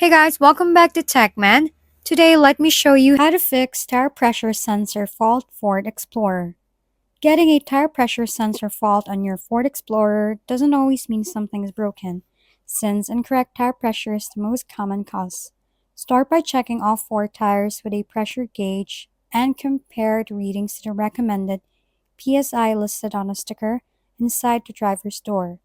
Hey guys, welcome back to TechMan. Today, let me show you how to fix tire pressure sensor fault Ford Explorer. Getting a tire pressure sensor fault on your Ford Explorer doesn't always mean something is broken, since incorrect tire pressure is the most common cause. Start by checking all four tires with a pressure gauge and compare the readings to the recommended PSI listed on a sticker inside the driver's door.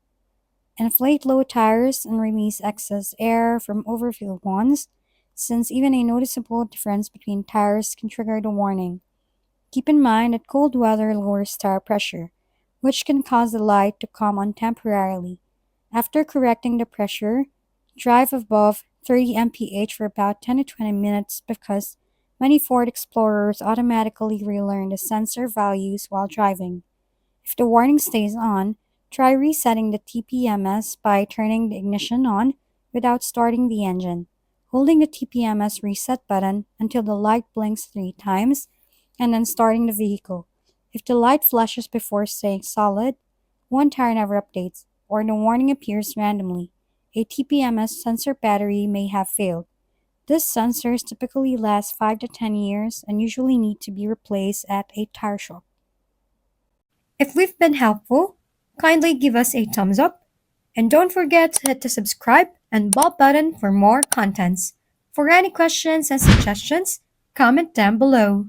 Inflate low tires and release excess air from overfilled ones, since even a noticeable difference between tires can trigger the warning. Keep in mind that cold weather lowers tire pressure, which can cause the light to come on temporarily. After correcting the pressure, drive above 30 mph for about 10 to 20 minutes because many Ford Explorers automatically relearn the sensor values while driving. If the warning stays on, try resetting the TPMS by turning the ignition on without starting the engine, holding the TPMS reset button until the light blinks 3 times, and then starting the vehicle. If the light flashes before staying solid, one tire never updates, or the warning appears randomly, a TPMS sensor battery may have failed. These sensors typically last 5 to 10 years and usually need to be replaced at a tire shop. If we've been helpful, kindly give us a thumbs up and don't forget to hit the subscribe and bell button for more contents. For any questions and suggestions, comment down below.